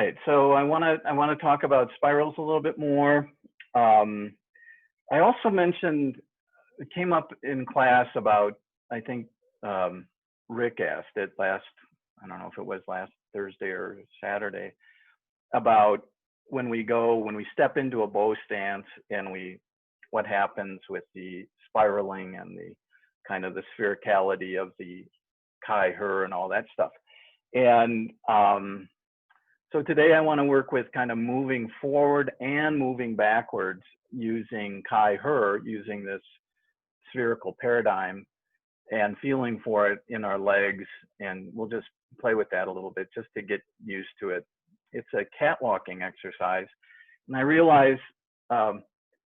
Right, so I want to talk about spirals a little bit more. I also mentioned it came up in class about, I think Rick asked it last, I don't know if it was last Thursday or Saturday, about when we step into a bow stance and what happens with the spiraling and the kind of the sphericality of the Kai Her and all that stuff. And so today I want to work with kind of moving forward and moving backwards using Kai Her, using this spherical paradigm and feeling for it in our legs. And we'll just play with that a little bit just to get used to it. It's a catwalking exercise. And I realize, and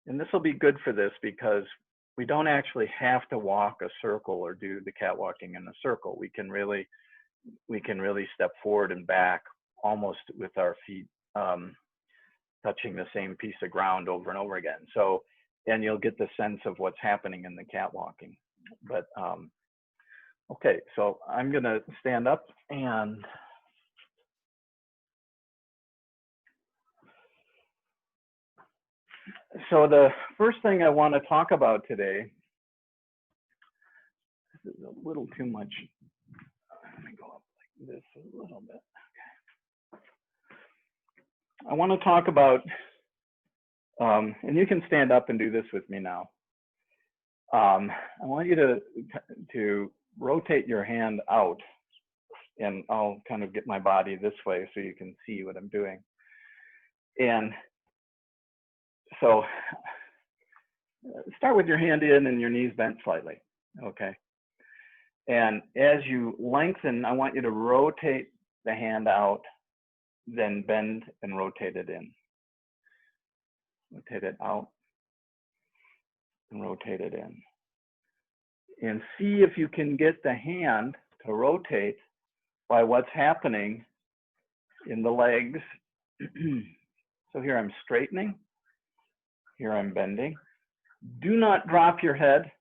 this will be good for this because we don't actually have to walk a circle or do the catwalking in a circle. We can really step forward and back almost with our feet touching the same piece of ground over and over again. So, and you'll get the sense of what's happening in the catwalking. But okay, so I'm gonna stand up and so the first thing I want to talk about today, this is a little too much. Let me go up like this a little bit. I want to talk about, and you can stand up and do this with me now. I want you to rotate your hand out, and I'll kind of get my body this way so you can see what I'm doing. And so start with your hand in and your knees bent slightly, okay? And as you lengthen, I want you to rotate the hand out, then bend and rotate it in. Rotate it out and rotate it in. And see if you can get the hand to rotate by what's happening in the legs. So here I'm straightening, here I'm bending. Do not drop your head.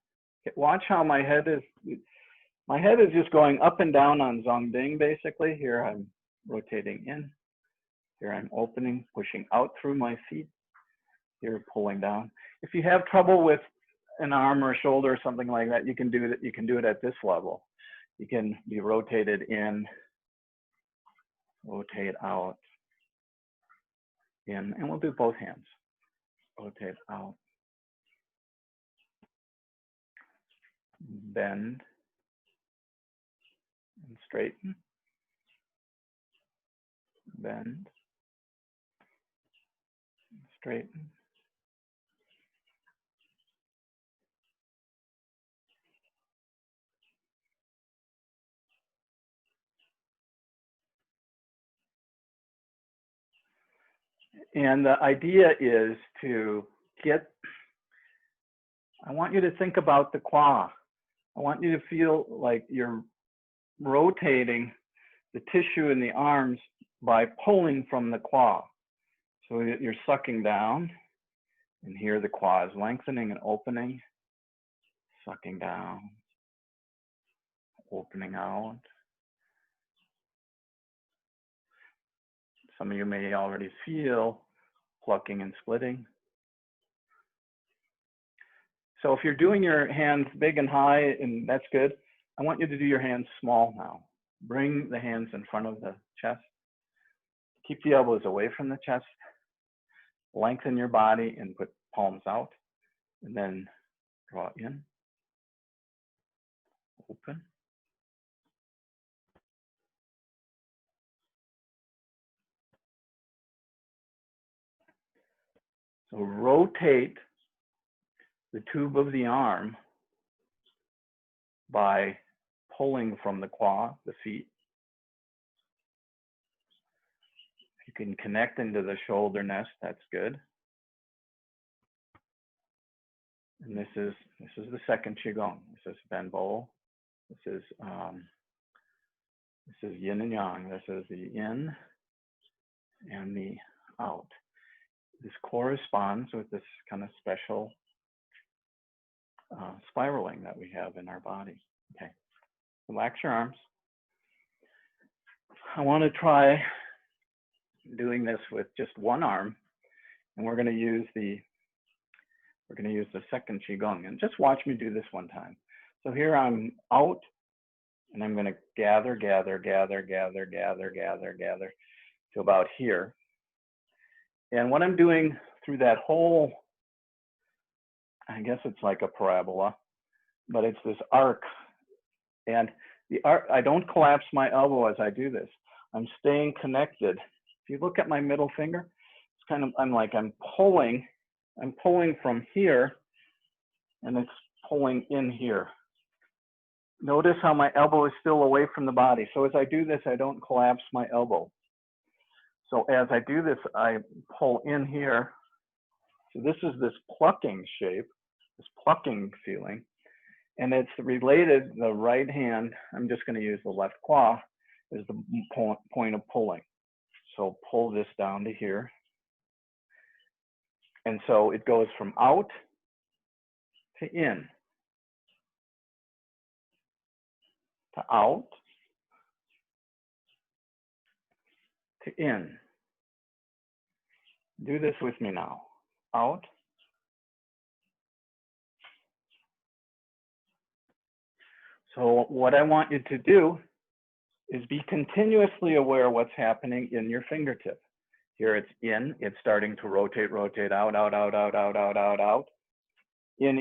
Watch how my head is just going up and down on Zongding basically. Here I'm rotating in. Here I'm opening, pushing out through my feet. Here pulling down. If you have trouble with an arm or a shoulder or something like that, you can do that. You can do it at this level. You can be rotated in, rotate out, in, and we'll do both hands. Rotate out, bend, and straighten, bend, straighten. And the idea is to I want you to think about the qua. I want you to feel like you're rotating the tissue in the arms by pulling from the qua. So you're sucking down, and here the qua is lengthening and opening, sucking down, opening out. Some of you may already feel plucking and splitting. So if you're doing your hands big and high, and that's good, I want you to do your hands small now. Bring the hands in front of the chest. Keep the elbows away from the chest. Lengthen your body and put palms out. And then draw in. Open. So rotate the tube of the arm by pulling from the qua, the feet. If you can connect into the shoulder nest, that's good. And this is the second qigong. This is Benbo. This is yin and yang. This is the in and the out. This corresponds with this kind of special spiraling that we have in our body. Okay, relax your arms. I want to try doing this with just one arm, and we're going to use the second qigong. And just watch me do this one time. So here I'm out, and I'm going to gather to about here. And what I'm doing through that whole, I guess it's like a parabola, but it's this arc. And the arc, I don't collapse my elbow as I do this. I'm staying connected. If you look at my middle finger, it's kind of, I'm pulling from here, and it's pulling in here. Notice how my elbow is still away from the body. So as I do this, I don't collapse my elbow. So as I do this, I pull in here. So this is this plucking shape, this plucking feeling. And it's related, the right hand, I'm just going to use the left claw as the point of pulling. So pull this down to here. And so it goes from out to in, to out, to in. Do this with me now. Out. So what I want you to do is be continuously aware of what's happening in your fingertip. Here it's in, it's starting to rotate, out, out. In.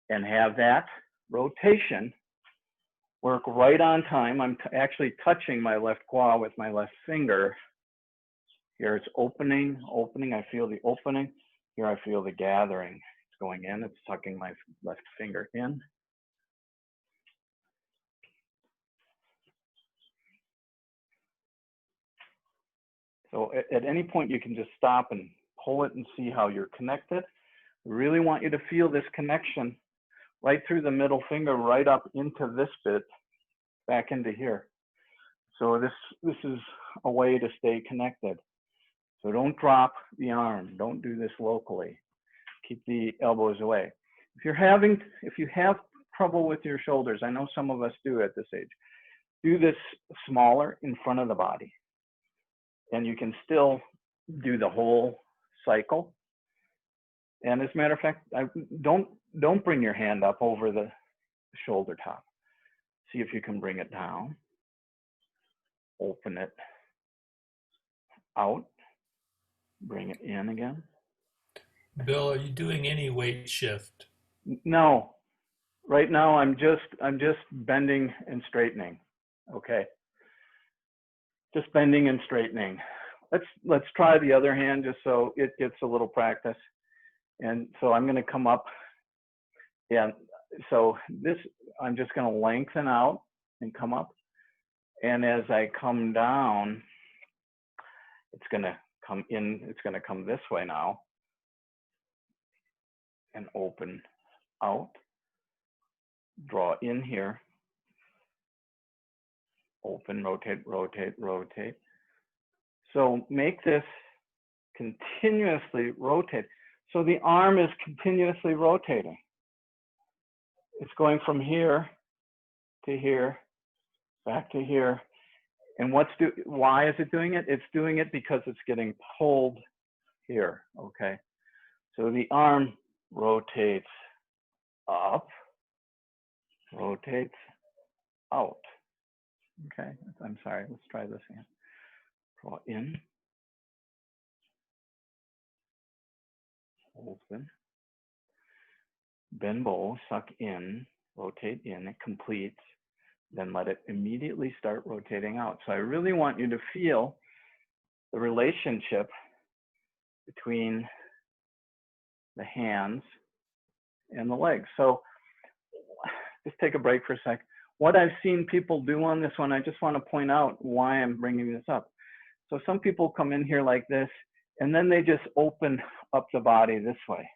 And have that rotation work right on time. I'm actually touching my left claw with my left finger. Here it's opening. I feel the opening. Here I feel the gathering. It's going in. It's tucking my left finger in. So at any point, you can just stop and pull it and see how you're connected. I really want you to feel this connection right through the middle finger, right up into this bit, back into here. So this is a way to stay connected. So don't drop the arm. Don't do this locally. Keep the elbows away. If you have trouble with your shoulders, I know some of us do at this age, do this smaller in front of the body. And you can still do the whole cycle. And as a matter of fact, don't bring your hand up over the shoulder top. See if you can bring it down. Open it out. Bring it in again. Bill, are you doing any weight shift? No. Right now I'm just bending and straightening. Okay. Just bending and straightening. Let's try the other hand just so it gets a little practice. And so I'm going to come up, and so this, I'm just going to lengthen out and come up. And as I come down, it's going to come in, it's going to come this way now. And open out, draw in here, open, rotate. So make this continuously rotate. So the arm is continuously rotating. It's going from here to here, back to here. And why is it doing it? It's doing it because it's getting pulled here, okay? So the arm rotates up, rotates out. Okay, I'm sorry, let's try this again. Draw in, open, bend bow, suck in, rotate in, it completes, then let it immediately start rotating out. So I really want you to feel the relationship between the hands and the legs. So just take a break for a sec. What I've seen people do on this one, I just want to point out why I'm bringing this up. So some people come in here like this, and then they just open up the body this way.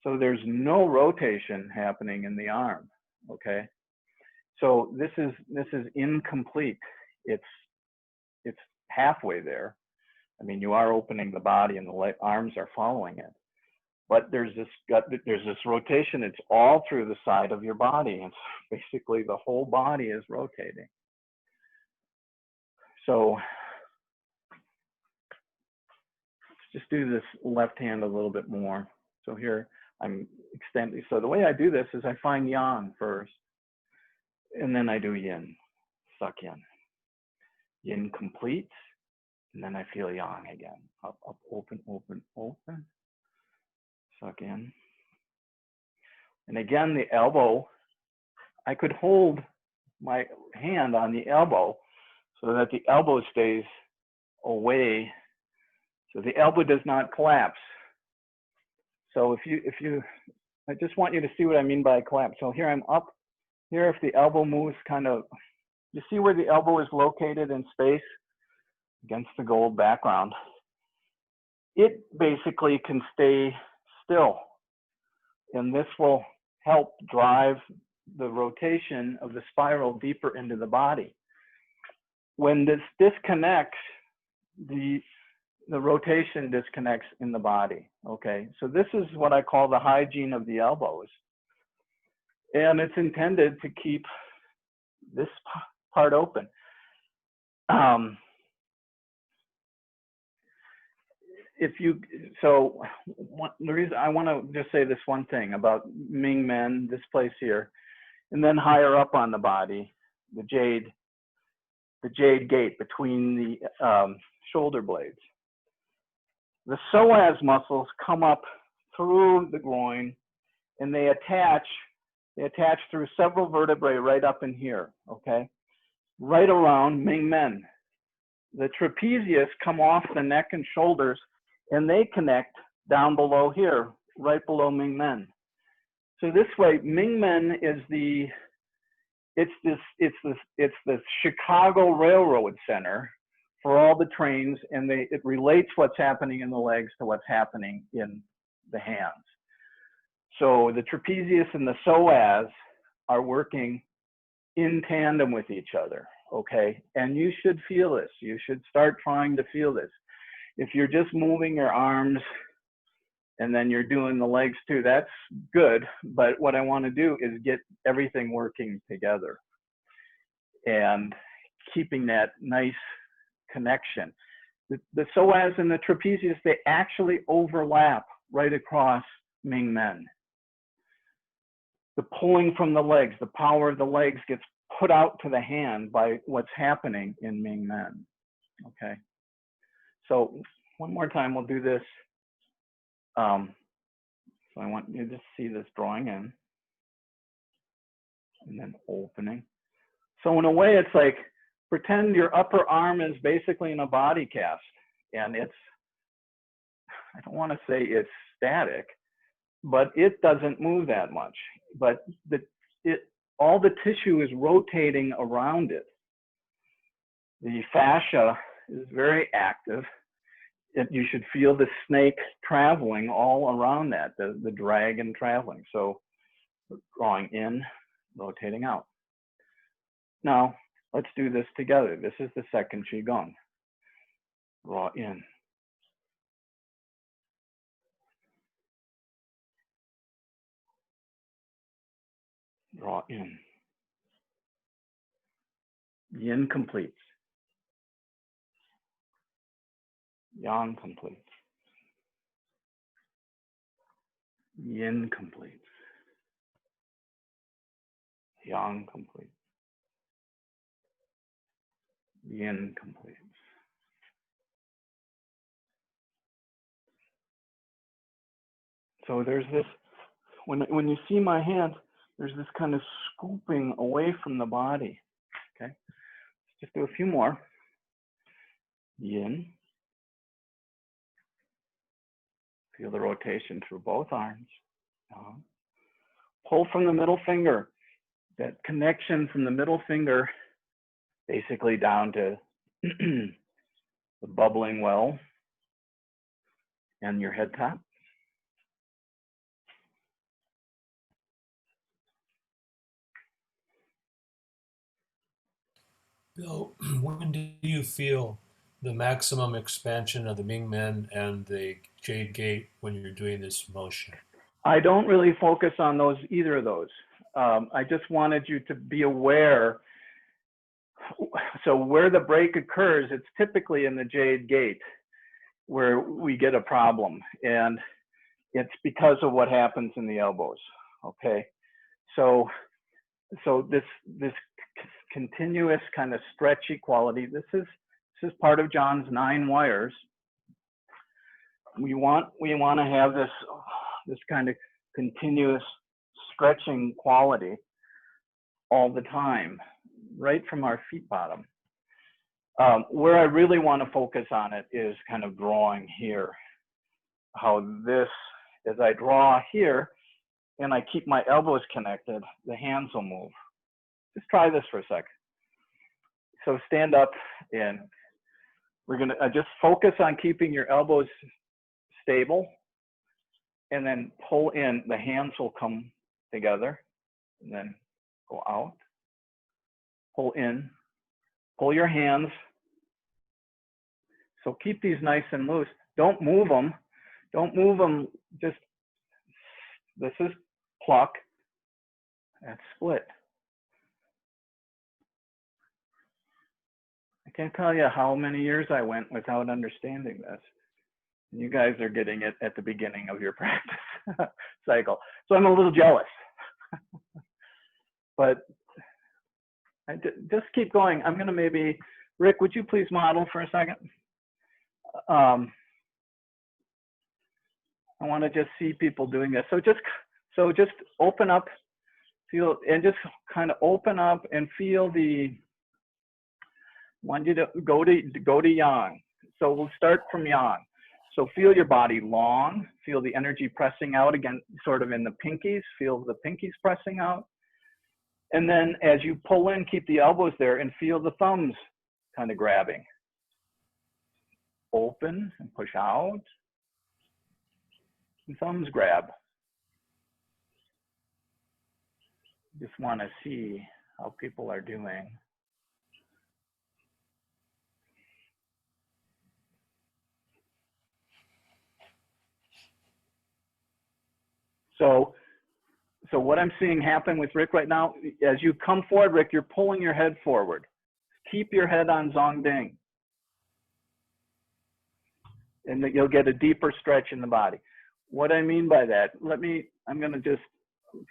So there's no rotation happening in the arm, okay? So this is incomplete. It's halfway there. I mean, you are opening the body and the arms are following it. but there's this rotation. It's all through the side of your body. It's basically the whole body is rotating. So let's just do this left hand a little bit more. So here I'm extending. So the way I do this is I find yang first, and then I do yin, suck in. Yin completes, and then I feel yang again. Up, up, open, open, open. Suck in. And again, the elbow, I could hold my hand on the elbow so that the elbow stays away, so the elbow does not collapse. So I just want you to see what I mean by collapse. So here I'm up. Here, if the elbow moves kind of, you see where the elbow is located in space against the gold background. It basically can stay still. And this will help drive the rotation of the spiral deeper into the body. When this disconnects, the rotation disconnects in the body, okay? So this is what I call the hygiene of the elbows. And it's intended to keep this part open. The reason I want to just say this one thing about Ming Men, this place here, and then higher up on the body, the jade gate between the shoulder blades. The psoas muscles come up through the groin, and they attach through several vertebrae right up in here, okay? Right around Ming Men. The trapezius come off the neck and shoulders, and they connect down below here, right below Ming Men. So this way, Ming Men is it's the Chicago Railroad Center for all the trains, and it relates what's happening in the legs to what's happening in the hands. So the trapezius and the psoas are working in tandem with each other, okay? And you should feel this. You should start trying to feel this. If you're just moving your arms and then you're doing the legs too, that's good. But what I want to do is get everything working together and keeping that nice connection. The psoas and the trapezius, they actually overlap right across Ming Men. The pulling from the legs, the power of the legs gets put out to the hand by what's happening in Ming Men, okay? So one more time, we'll do this. So I want you to see this drawing in and then opening. So in a way, it's like, pretend your upper arm is basically in a body cast, and it's, I don't want to say it's static, but it doesn't move that much. But all the tissue is rotating around it. The fascia is very active. You should feel the snake traveling all around that, the dragon traveling. So drawing in, rotating out. Now, let's do this together. This is the second Qigong. Draw in. Draw in. Yin completes. Yang completes. Yin completes. Yang completes. Yin completes. So there's this, when you see my hand, there's this kind of scooping away from the body, okay? Let's just do a few more. Yin. Feel the rotation through both arms. Pull from the middle finger. That connection from the middle finger basically down to the bubbling well and your head top. Bill, when do you feel the maximum expansion of the Ming Men and the jade gate when you're doing this motion? I don't really focus on those, either of those. I just wanted you to be aware. So where the break occurs, it's typically in the jade gate where we get a problem. And it's because of what happens in the elbows. Okay. So this continuous kind of stretchy quality, this is part of John's 9 wires. We want to have this kind of continuous stretching quality all the time, right from our feet bottom. Where I really want to focus on it is kind of drawing here. How this, as I draw here and I keep my elbows connected, the hands will move. Just try this for a sec. So stand up, and we're gonna just focus on keeping your elbows stable, and then pull in. The hands will come together, and then go out. Pull in, pull your hands. So keep these nice and loose. Don't move them. Don't move them. Just, this is pluck. That's split. I can't tell you how many years I went without understanding this. You guys are getting it at the beginning of your practice cycle. So I'm a little jealous. But just keep going. I'm gonna maybe, Rick, would you please model for a second? I wanna just see people doing this. So just open up, feel, and just kind of open up and feel the, I want you to go to yang. So we'll start from yang. So feel your body long, feel the energy pressing out again, sort of in the pinkies, feel the pinkies pressing out. And then as you pull in, keep the elbows there and feel the thumbs kind of grabbing. Open and push out. And thumbs grab. Just want to see how people are doing. So what I'm seeing happen with Rick right now, as you come forward, Rick, you're pulling your head forward. Keep your head on Zongding. And that you'll get a deeper stretch in the body. What I mean by that, I'm going to just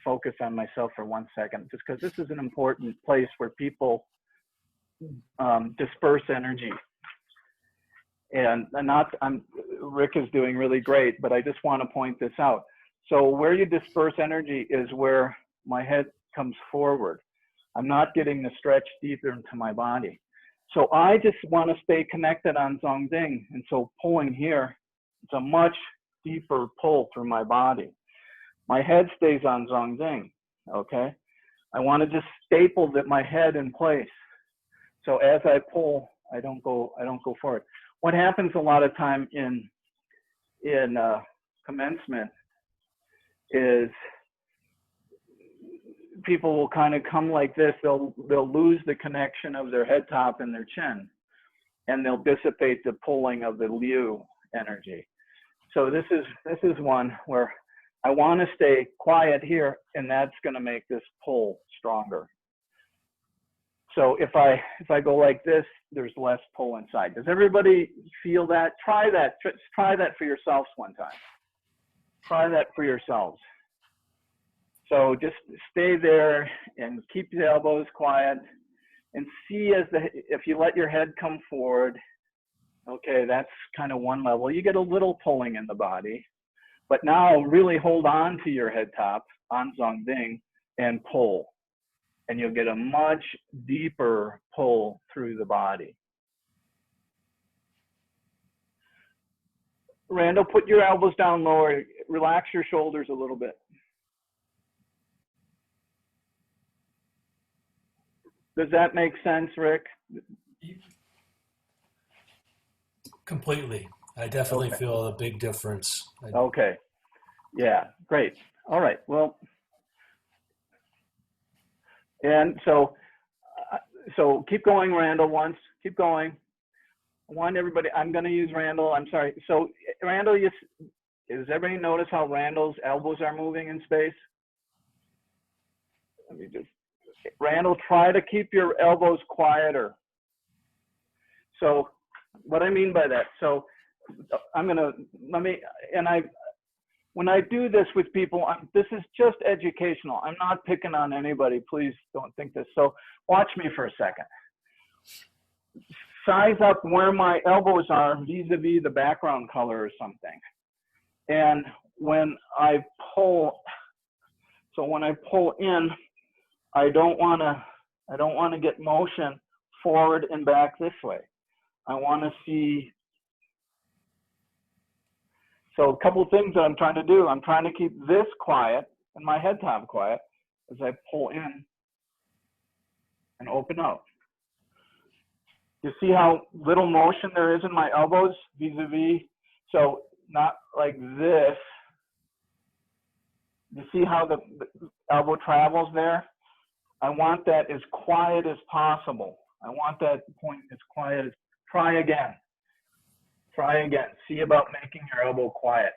focus on myself for 1 second, just because this is an important place where people disperse energy. And Rick is doing really great, but I just want to point this out. So where you disperse energy is where my head comes forward. I'm not getting the stretch deeper into my body. So I just want to stay connected on Zongding. And so pulling here, it's a much deeper pull through my body. My head stays on Zongding, okay? I want to just staple my head in place. So as I pull, I don't go forward. What happens a lot of time in commencement is people will kind of come like this. They'll lose the connection of their head top and their chin, and they'll dissipate the pulling of the Liu energy. So this is one where I want to stay quiet here, and that's going to make this pull stronger. So if I go like this, there's less pull inside. Does everybody feel that? Try that. Try that for yourselves one time. Try that for yourselves. So just stay there and keep the elbows quiet, and see if you let your head come forward. Okay, that's kind of one level. You get a little pulling in the body, but now really hold on to your head top on Zongding and pull. And you'll get a much deeper pull through the body. Randall, put your elbows down lower. Relax your shoulders a little bit. Does that make sense, Rick? Completely. I definitely feel a big difference. Okay. Yeah, great. All right. Well, and so keep going, Randall, once. Keep going. I want everybody, I'm going to use Randall. I'm sorry. So Randall, does everybody notice how Randall's elbows are moving in space? Let me just, Randall, try to keep your elbows quieter. So what I mean by that, so I'm going to, when I do this with people, this is just educational. I'm not picking on anybody. Please don't think this. So watch me for a second. Size up where my elbows are vis-a-vis the background color or something. And when I pull, so when I pull in, I don't want to get motion forward and back this way. I want to see. So a couple of things that I'm trying to do. I'm trying to keep this quiet and my head top quiet as I pull in and open up. You see how little motion there is in my elbows vis-a-vis? So not like this. You see how the elbow travels there? I want that as quiet as possible. I want that point as quiet as, try again. Try again. See about making your elbow quiet.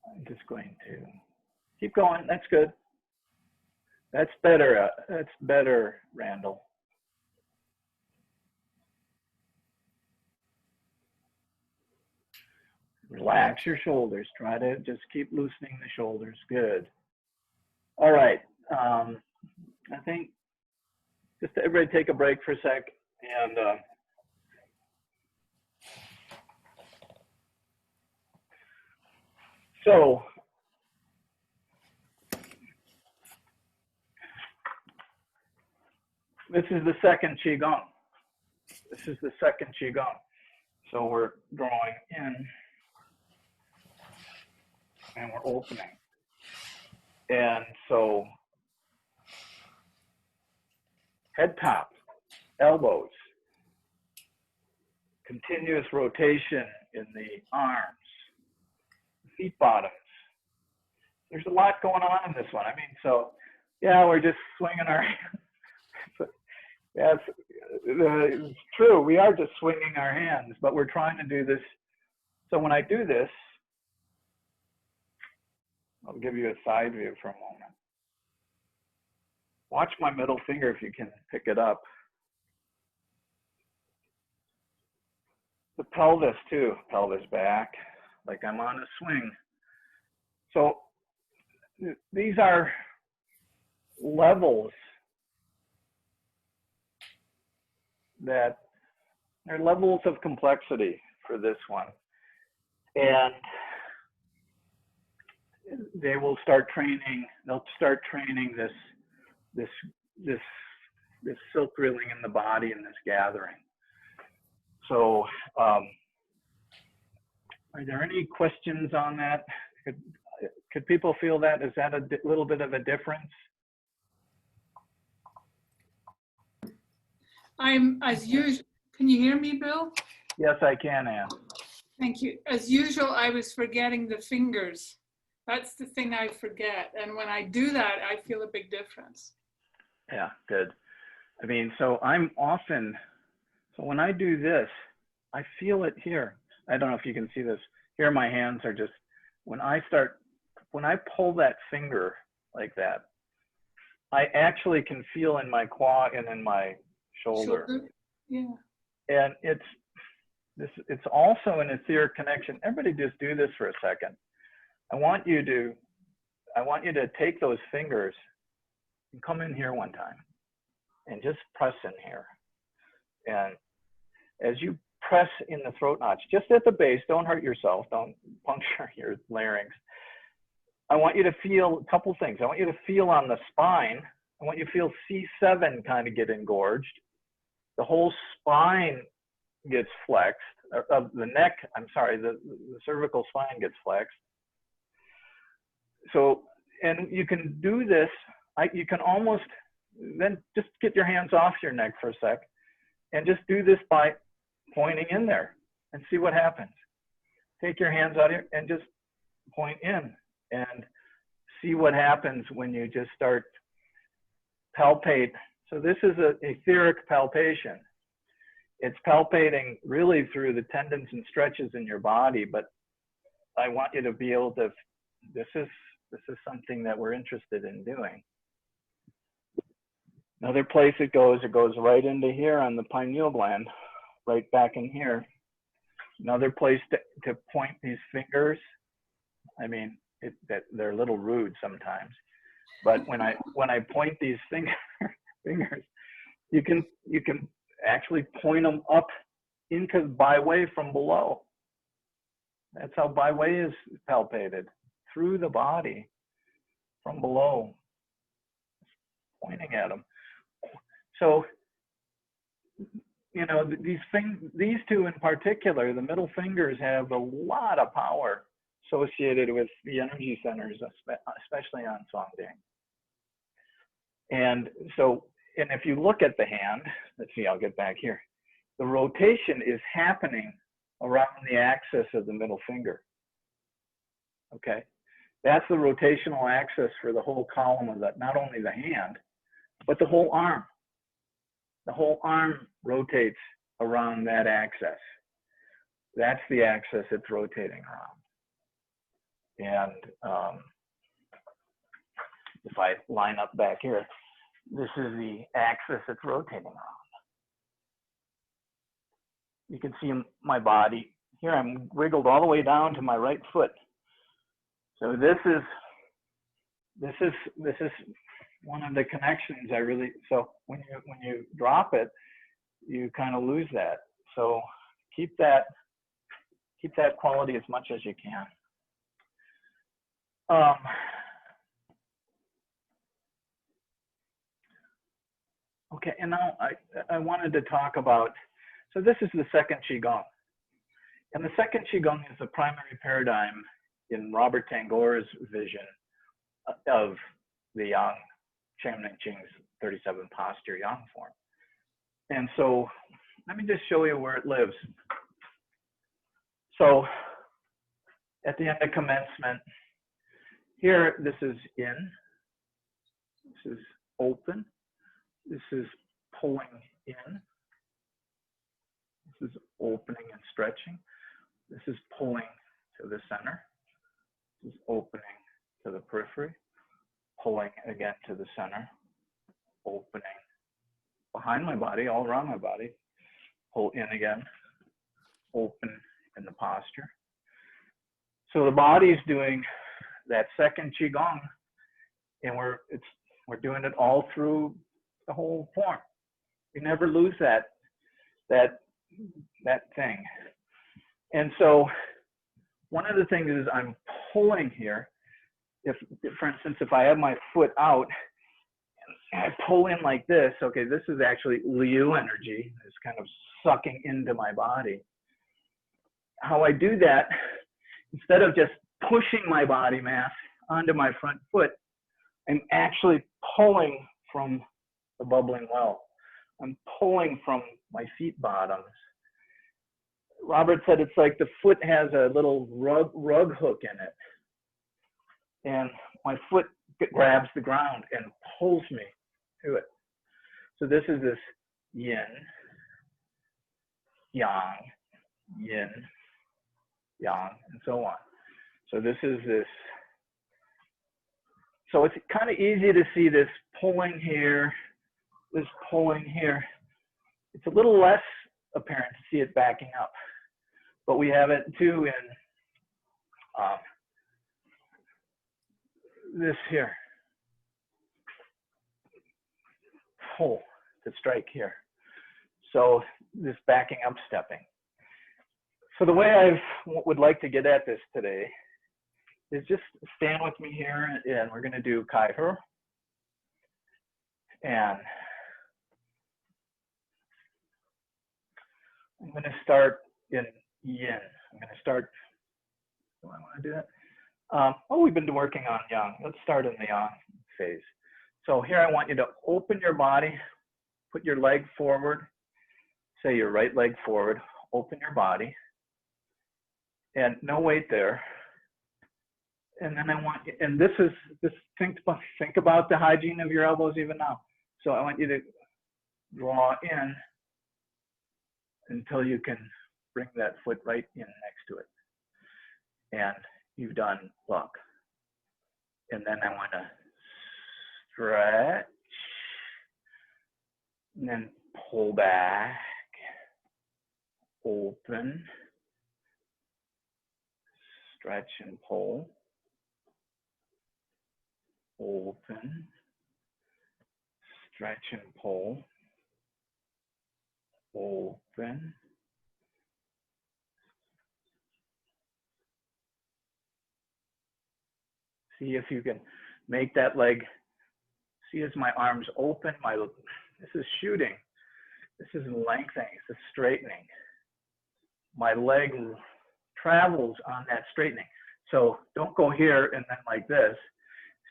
I'm just going to keep going. That's good. That's better. That's better, Randall. Relax your shoulders. Try to just keep loosening the shoulders. Good. All right. I think just everybody take a break for a sec. And so this is the second Qigong. This is the second Qigong. So we're drawing in and we're opening. And so head top, elbows, continuous rotation in the arms, feet bottoms. There's a lot going on in this one. I mean, so yeah, we're just swinging our hands. Yes, it's true. We are just swinging our hands, but we're trying to do this. So when I do this, I'll give you a side view for a moment. Watch my middle finger if you can pick it up. The pelvis too, pelvis back, like I'm on a swing. So these are levels that are levels of complexity for this one. And they will start training, they'll start training this silk reeling in the body and this gathering. So are there any questions on that? Could people feel that? Is that a little bit of a difference? I'm, as usual, can you hear me, Bill? Yes, I can, Ann. Thank you. As usual, I was forgetting the fingers. That's the thing I forget. And when I do that, I feel a big difference. Yeah, good. I mean, so I'm often, so when I do this, I feel it here. I don't know if you can see this. Here my hands are just, when I pull that finger like that, I actually can feel in my quad and in my shoulder. Yeah. And it's also an etheric connection. Everybody just do this for a second. I want you to take those fingers and come in here one time and just press in here. And as you press in the throat notch, just at the base, don't hurt yourself, don't puncture your larynx. I want you to feel a couple things. I want you to feel on the spine. I want you to feel C7 kind of get engorged. The whole spine gets flexed. The neck, I'm sorry, the cervical spine gets flexed. So, and you can do this, you can almost, then just get your hands off your neck for a sec and just do this by pointing in there and see what happens. take your hands out here and just point in and see what happens when you just start palpate. So this is an etheric palpation. It's palpating really through the tendons and stretches in your body, but I want you to be able to, this is something that we're interested in doing. Another place it goes right into here on the pineal gland, right back in here. Another place to point these fingers. I mean, they're a little rude sometimes, but when I point these fingers, you can actually point them up into byway from below. That's how byway is palpated, through the body from below, pointing at them. So, you know, these two in particular, the middle fingers, have a lot of power associated with the energy centers, especially on Songdang. And so, and if you look at the hand, let's see, I'll get back here. The rotation is happening around the axis of the middle finger. Okay, that's the rotational axis for the whole column of not only the hand, but the whole arm. The whole arm rotates around that axis. That's the axis it's rotating around. And if I line up back here, this is the axis it's rotating around. You can see my body. Here I'm wiggled all the way down to my right foot. So this is one of the connections I really, so when you drop it, you kind of lose that. So keep that quality as much as you can. Okay, and now I wanted to talk about, so this is the second Qigong. And the second Qigong is the primary paradigm in Robert Tangore's vision of the Yang, Shamning Qing's 37 posture Yang form. And so let me just show you where it lives. So at the end of commencement, here, this is in, this is open, this is pulling in, this is opening and stretching, this is pulling to the center, this is opening to the periphery, pulling again to the center, opening behind my body, all around my body, pull in again, open in the posture. So the body's doing that second Qigong, and we're doing it all through the whole form. You never lose that thing. And so one of the things is I'm pulling here. If for instance, if I have my foot out and I pull in like this, okay, this is actually Liu energy. It's kind of sucking into my body. How I do that, instead of just pushing my body mass onto my front foot, I'm actually pulling from the bubbling well. I'm pulling from my feet bottoms. Robert said it's like the foot has a little rug hook in it. And my foot grabs the ground and pulls me to it. So this is this yin, yang, yin, yang, and so on. So this is this. So it's kind of easy to see this pulling here, this pulling here. It's a little less apparent to see it backing up. But we have it too in this here. Pull to strike here. So this backing up stepping. So the way I would like to get at this today is just stand with me here, and we're going to do Kai He. And I'm going to start in yin. I'm going to start, do I want to do that? Oh, we've been working on yang. Let's start in the yang phase. So here I want you to open your body, put your leg forward, say your right leg forward, open your body, and no weight there. And then I want, and think about the hygiene of your elbows even now. So I want you to draw in until you can bring that foot right in next to it. And you've done lock. And then I want to stretch, and then pull back, open, stretch and pull, open, stretch and pull, open. See if you can make that leg, see as my arms open, this is shooting, this is lengthening, this is straightening. My leg travels on that straightening. So don't go here and then like this.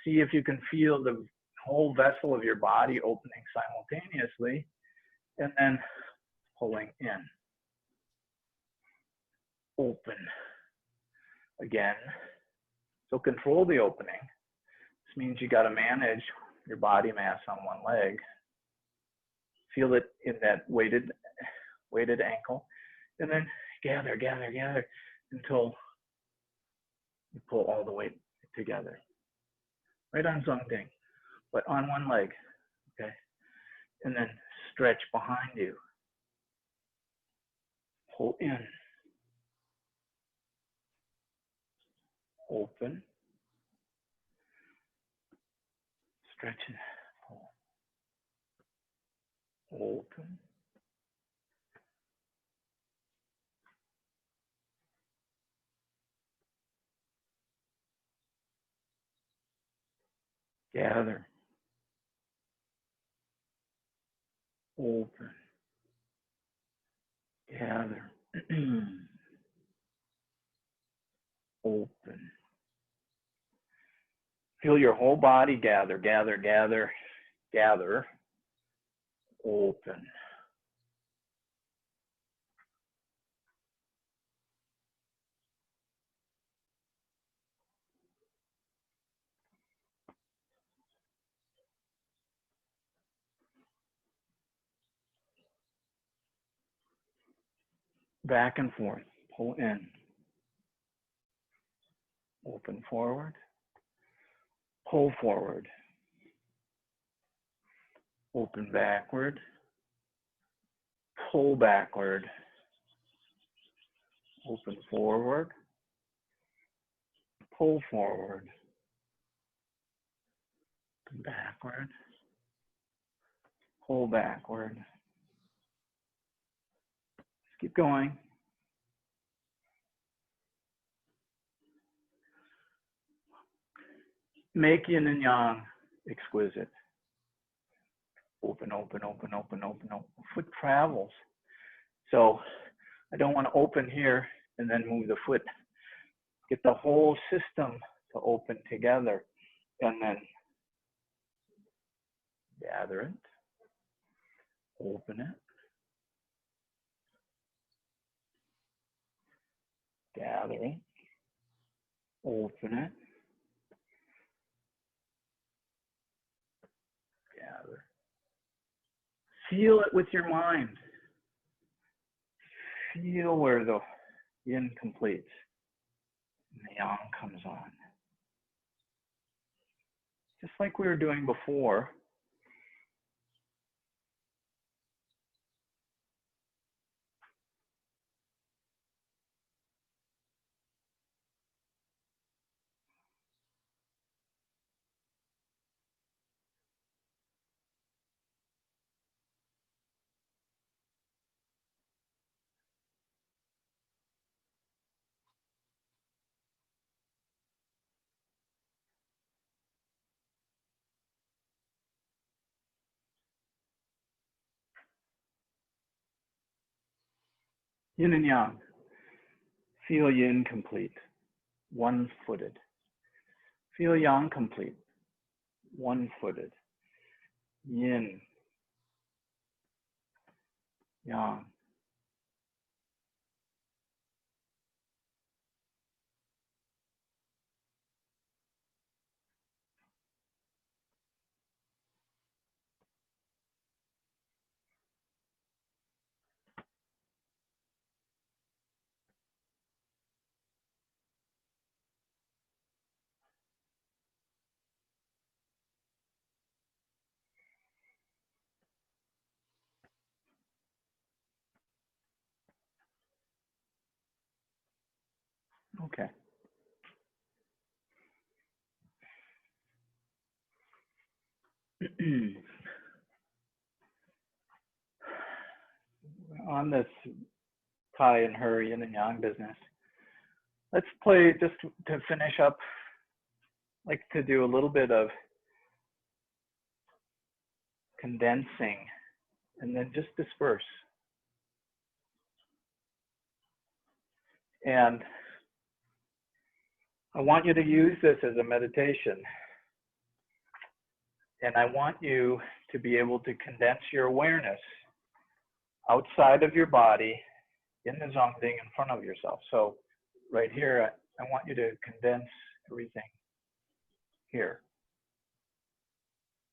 See if you can feel the whole vessel of your body opening simultaneously and then pulling in. Open. Again. So control the opening. This means you got to manage your body mass on one leg. Feel it in that weighted ankle. And then gather until you pull all the weight together. Right on Zongding, but on one leg, okay? And then stretch behind you. Pull in. Open. Stretch and pull. Open. Gather. Open. Gather. Open. Feel your whole body gather, gather, gather, gather. Open. Back and forth. Pull in. Open forward. Pull forward. Open backward. Pull backward. Open forward. Pull forward. Open backward. Pull backward. Just keep going. Make yin and yang exquisite. Open, open, open, open, open, open. Foot travels. So I don't want to open here and then move the foot. Get the whole system to open together and then gather it, open it, gather it, open it, gather. Feel it with your mind. Feel where the yin completes and the yang comes on. Just like we were doing before. Yin and yang. Feel yin complete, one-footed. Feel yang complete, one-footed. Yin, yang. Okay. On this Kai and her yin and yang business, let's play just to finish up. I'd like to do a little bit of condensing and then just disperse. And I want you to use this as a meditation. And I want you to be able to condense your awareness outside of your body in the zongding in front of yourself. So right here, I want you to condense everything here.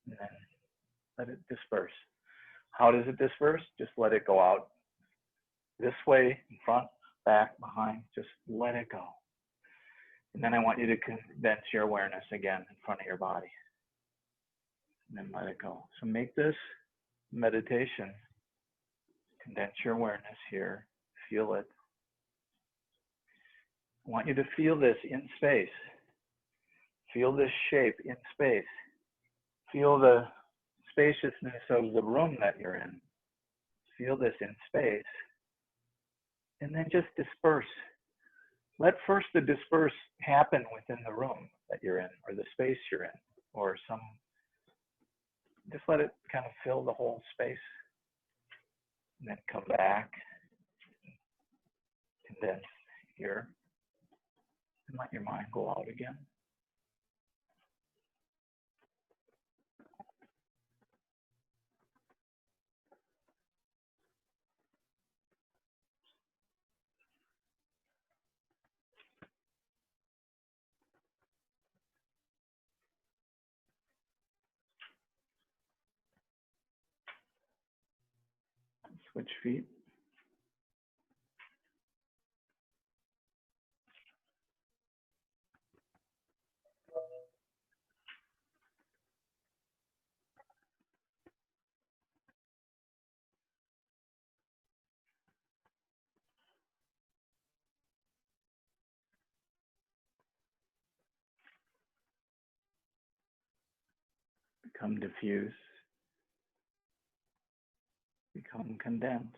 And then let it disperse. How does it disperse? Just let it go out this way, in front, back, behind. Just let it go. And then I want you to condense your awareness again in front of your body. And then let it go. So make this meditation. Condense your awareness here. Feel it. I want you to feel this in space. Feel this shape in space. Feel the spaciousness of the room that you're in. Feel this in space. And then just disperse. Let first the disperse happen within the room that you're in, or the space you're in, or just let it kind of fill the whole space. And then come back, condense here, and let your mind go out again. Switch feet. Become diffuse. Become condensed.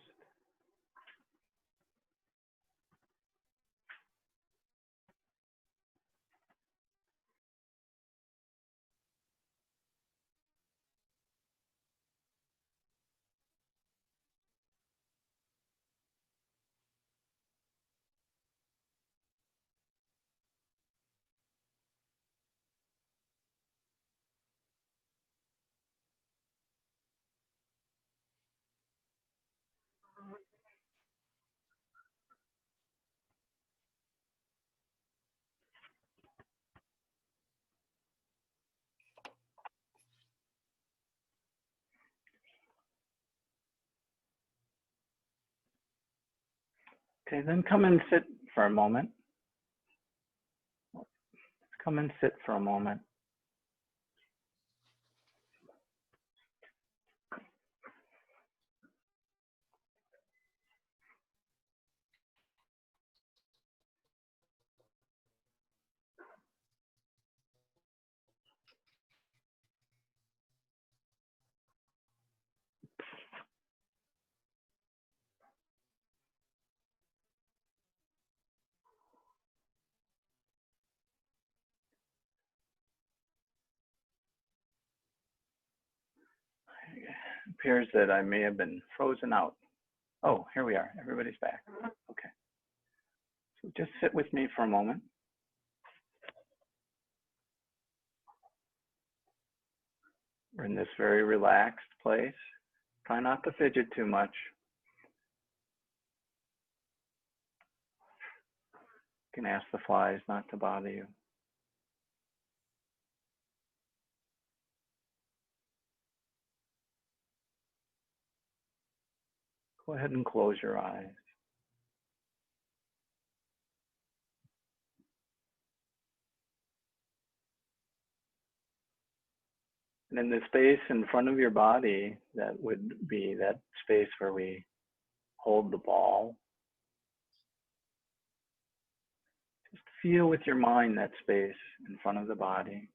Okay, then come and sit for a moment. Come and sit for a moment. It appears that I may have been frozen out. Oh, here we are. Everybody's back. Okay. So just sit with me for a moment. We're in this very relaxed place. Try not to fidget too much. You can ask the flies not to bother you. Go ahead and close your eyes. And in the space in front of your body, that would be that space where we hold the ball. Just feel with your mind that space in front of the body.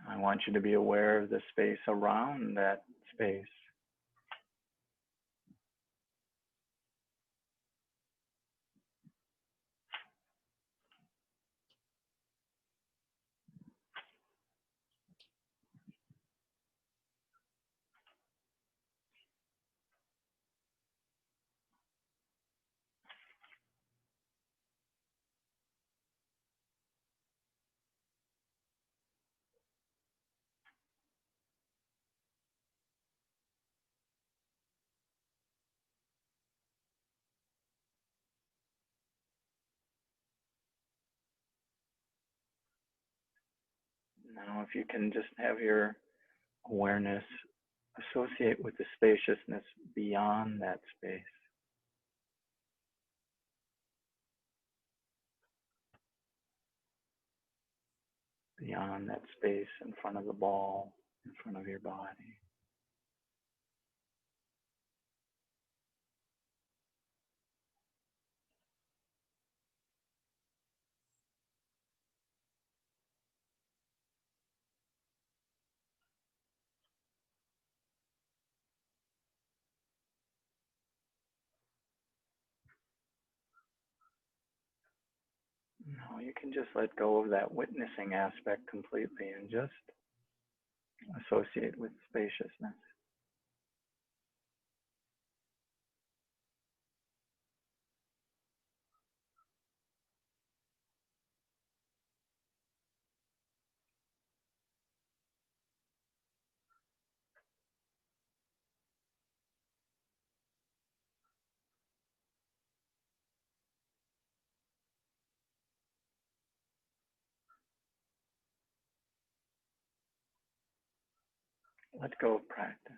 I want you to be aware of the space around that space. Now, if you can just have your awareness associate with the spaciousness beyond that space. Beyond that space in front of the ball, in front of your body. Now you can just let go of that witnessing aspect completely and just associate with spaciousness. Let go of practice.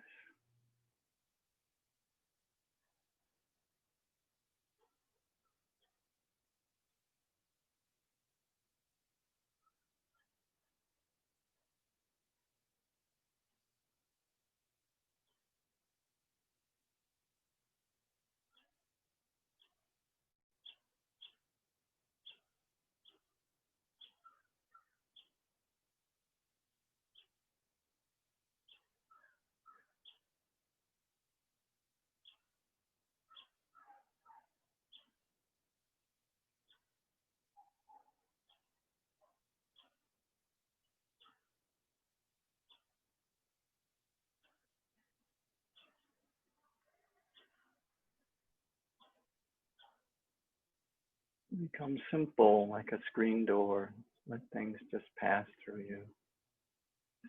Become simple like a screen door. Let things just pass through you.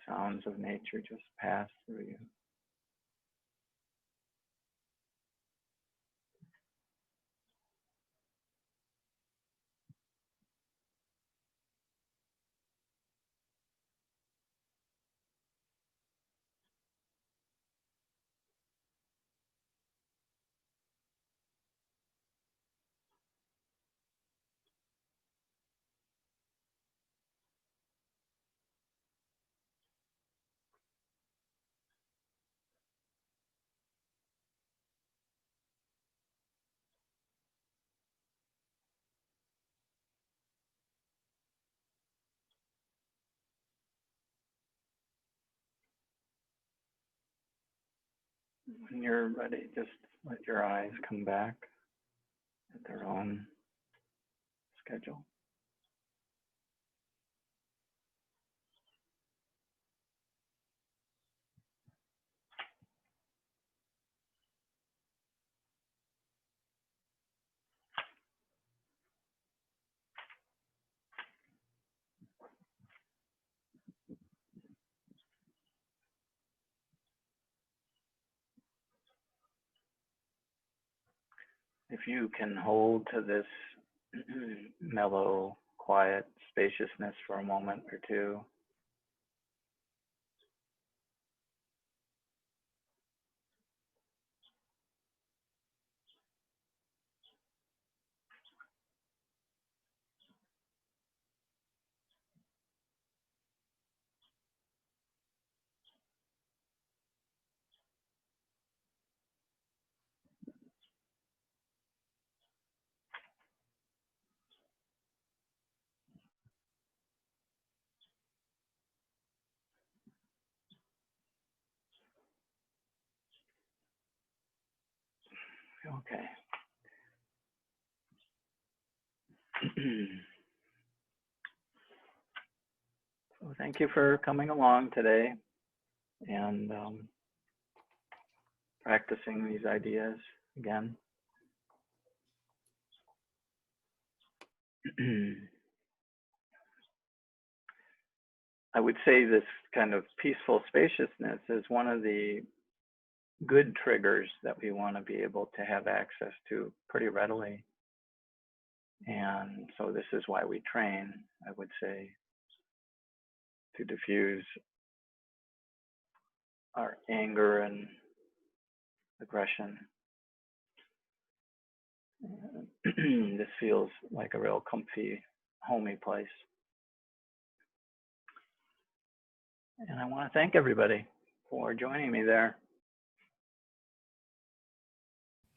Sounds of nature just pass through you. When you're ready, just let your eyes come back at their own schedule. If you can hold to this mellow, quiet spaciousness for a moment or two. Okay. So thank you for coming along today and practicing these ideas again. I would say this kind of peaceful spaciousness is one of the good triggers that we want to be able to have access to pretty readily. And so this is why we train, I would say, to diffuse our anger and aggression. This feels like a real comfy, homey place. And I want to thank everybody for joining me there.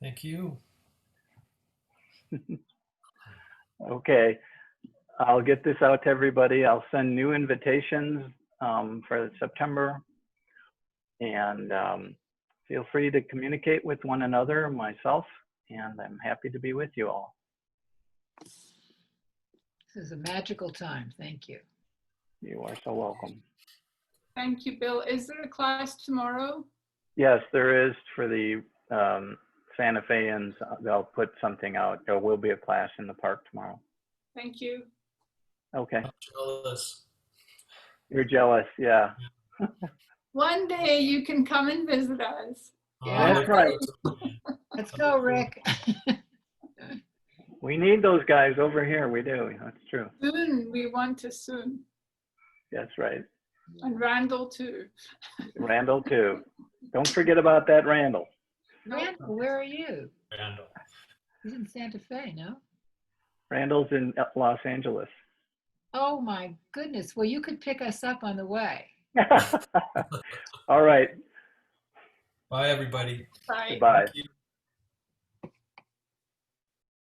Thank you. Okay, I'll get this out to everybody. I'll send new invitations for September. And feel free to communicate with one another, myself, and I'm happy to be with you all. This is a magical time. Thank you. You are so welcome. Thank you, Bill. Is there a class tomorrow? Yes, there is for the Santa Feans. They'll put something out. There will be a class in the park tomorrow. Thank you. Okay. I'm jealous. You're jealous, yeah. One day you can come and visit us. Yeah. That's right. Let's go, Rick. We need those guys over here. We do. That's true. Soon, we want to soon. That's right. And Randall too. Randall too. Don't forget about that Randall. Randall, where are you? Randall. He's in Santa Fe, no? Randall's in Los Angeles. Oh my goodness. Well, you could pick us up on the way. All right. Bye, everybody. Bye. Goodbye. Thank you.